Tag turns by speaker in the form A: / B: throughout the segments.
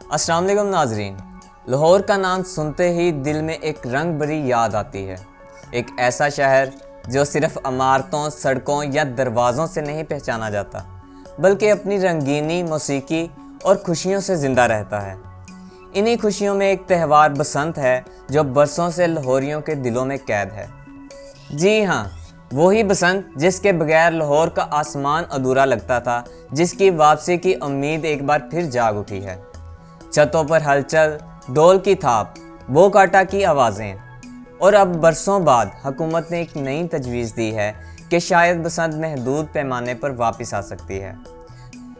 A: अस्सलाम वालेकुम नाजरीन। लाहौर का नाम सुनते ही दिल में एक रंग भरी याद आती है। एक ऐसा शहर जो सिर्फ इमारतों, सड़कों या दरवाज़ों से नहीं पहचाना जाता, बल्कि अपनी रंगीनी, मौसीकी और खुशियों से ज़िंदा रहता है। इन्हीं खुशियों में एक त्यौहार बसंत है जो बरसों से लाहौरियों के दिलों में कैद है। जी हाँ, वही बसंत जिसके बगैर लाहौर का आसमान अधूरा लगता था, जिसकी वापसी की उम्मीद एक बार फिर जाग उठी है। छतों पर हलचल, ढोल की थाप, बो काटा की आवाज़ें, और अब बरसों बाद हुकूमत ने एक नई तजवीज़ दी है कि शायद बसंत महदूद पैमाने पर वापस आ सकती है।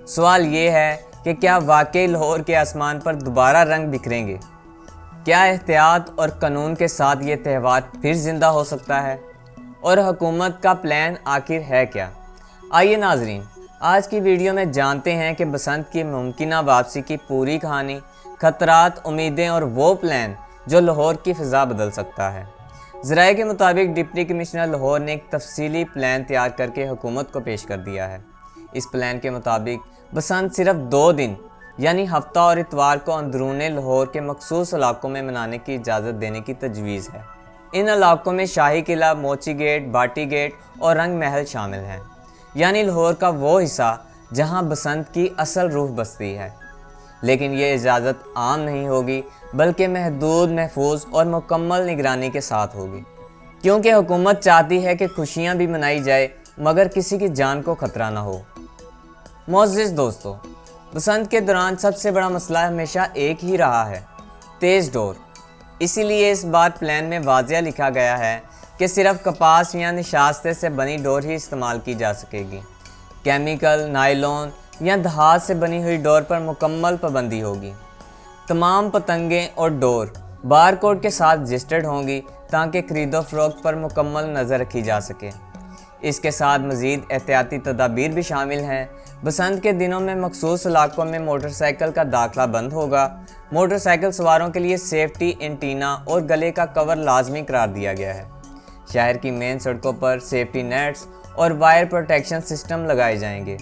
A: सवाल ये है कि क्या वाकई लाहौर के आसमान पर दोबारा रंग बिखरेंगे? क्या एहतियात और कानून के साथ ये त्यौहार फिर ज़िंदा हो सकता है? और हुकूमत का प्लान आखिर है क्या? आइए नाजरीन, आज की वीडियो में जानते हैं कि बसंत की मुमकिन वापसी की पूरी कहानी, खतरात, उम्मीदें और वो प्लान जो लाहौर की फ़िज़ा बदल सकता है। ज़राए के मुताबिक डिप्टी कमिश्नर लाहौर ने एक तफसीली प्लान तैयार करके हुकूमत को पेश कर दिया है। इस प्लान के मुताबिक बसंत सिर्फ 2 दिन यानी हफ्ता और इतवार को अंदरूने लाहौर के मखसूस इलाकों में मनाने की इजाज़त देने की तजवीज़ है। इन इलाकों में शाही किला, मोची गेट, बाटी गेट और रंग महल शामिल हैं, यानी लाहौर का वो हिस्सा जहां बसंत की असल रूह बसती है। लेकिन ये इजाज़त आम नहीं होगी, बल्कि महदूद, महफूज और मुकम्मल निगरानी के साथ होगी, क्योंकि हुकूमत चाहती है कि खुशियां भी मनाई जाए मगर किसी की जान को खतरा ना हो। मोअज़्ज़िज़ दोस्तों, बसंत के दौरान सबसे बड़ा मसला हमेशा एक ही रहा है, तेज़ डोर। इसीलिए इस बार प्लान में वाज़िया लिखा गया है कि सिर्फ कपास या निशास्ते से बनी डोर ही इस्तेमाल की जा सकेगी। केमिकल, नायलॉन या धात से बनी हुई डोर पर मुकम्मल पाबंदी होगी। तमाम पतंगें और डोर बार कोड के साथ रजिस्टर्ड होंगी ताकि खरीदो फरोख्त पर मुकम्मल नज़र रखी जा सके। इसके साथ मज़ीद एहतियाती तदाबीर भी शामिल हैं। बसंत के दिनों में मखसूस इलाकों में मोटरसाइकिल का दाखिला बंद होगा। मोटरसाइकिल सवारों के लिए सेफ्टी एंटीना और गले का कवर लाजमी करार दिया गया है। शहर की मेन सड़कों पर सेफ्टी नेट्स और वायर प्रोटेक्शन सिस्टम लगाए जाएंगे।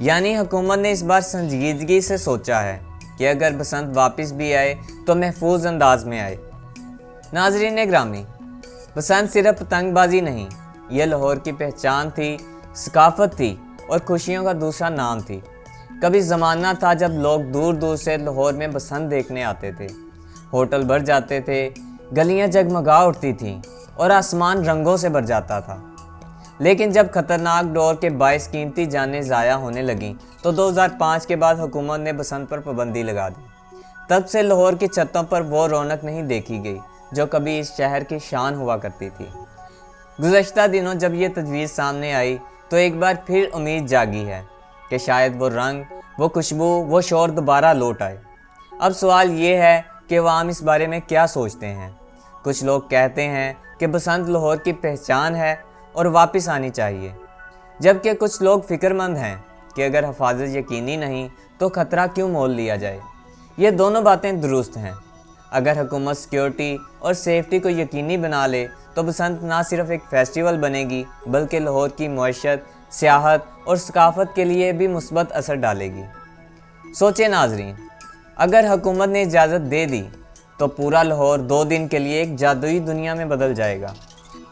A: यानी हुकूमत ने इस बार संजीदगी से सोचा है कि अगर बसंत वापस भी आए तो महफूज अंदाज में आए। नाज़रीन ग्रामी, बसंत सिर्फ पतंगबाजी नहीं, यह लाहौर की पहचान थी, सकाफत थी और खुशियों का दूसरा नाम थी। कभी ज़माना था जब लोग दूर दूर से लाहौर में बसंत देखने आते थे। होटल भर जाते थे, गलियां जगमगा उठती थीं और आसमान रंगों से भर जाता था। लेकिन जब खतरनाक डोर के बाइस कीमती जानें ज़ाया होने लगीं तो 2005 के बाद हुकूमत ने बसंत पर पाबंदी लगा दी। तब से लाहौर की छतों पर वो रौनक नहीं देखी गई जो कभी इस शहर की शान हुआ करती थी। गुज़श्ता दिनों जब ये तजवीज़ सामने आई तो एक बार फिर उम्मीद जागी है कि शायद वो रंग, वो खुशबू, वो शोर दोबारा लौट आए। अब सवाल ये है कि आवाम इस बारे में क्या सोचते हैं। कुछ लोग कहते हैं कि बसंत लाहौर की पहचान है और वापस आनी चाहिए, जबकि कुछ लोग फ़िक्रमंद हैं कि अगर हिफाजत यकीनी नहीं तो ख़तरा क्यों मोल लिया जाए। ये दोनों बातें दुरुस्त हैं। अगर हुकूमत सिक्योरिटी और सेफ्टी को यकीनी बना ले तो बसंत ना सिर्फ एक फेस्टिवल बनेगी, बल्कि लाहौर की मईशत, सियाहत और सकाफत के लिए भी मुस्बत असर डालेगी। सोचें नाजरीन, अगर हुकूमत ने इजाज़त दे दी तो पूरा लाहौर 2 दिन के लिए एक जादुई दुनिया में बदल जाएगा।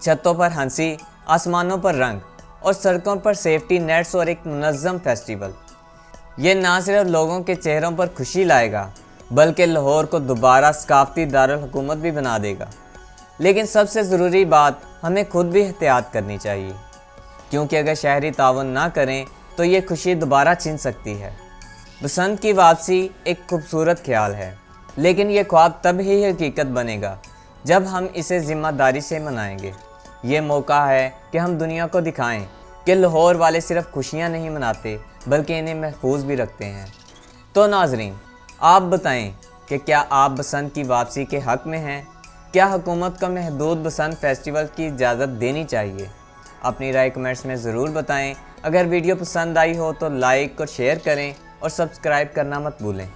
A: छतों पर हंसी, आसमानों पर रंग और सड़कों पर सेफ्टी नेट्स और एक मुनज़्ज़म फेस्टिवल। ये ना सिर्फ लोगों के चेहरों पर खुशी लाएगा, बल्कि लाहौर को दोबारा सकाफती दारुल हुकूमत भी बना देगा। लेकिन सबसे ज़रूरी बात, हमें खुद भी एहतियात करनी चाहिए, क्योंकि अगर शहरी तावन ना करें तो ये खुशी दोबारा छिन सकती है। बसंत की वापसी एक खूबसूरत ख्याल है, लेकिन ये ख्वाब तब ही हकीकत बनेगा जब हम इसे ज़िम्मेदारी से मनाएंगे। ये मौका है कि हम दुनिया को दिखाएं कि लाहौर वाले सिर्फ खुशियाँ नहीं मनाते, बल्कि इन्हें महफूज भी रखते हैं। तो नाजरीन, आप बताएं कि क्या आप बसंत की वापसी के हक़ में हैं? क्या हुकूमत को महदूद बसंत फेस्टिवल की इजाज़त देनी चाहिए? अपनी राय कमेंट्स में ज़रूर बताएं। अगर वीडियो पसंद आई हो तो लाइक और शेयर करें और सब्सक्राइब करना मत भूलें।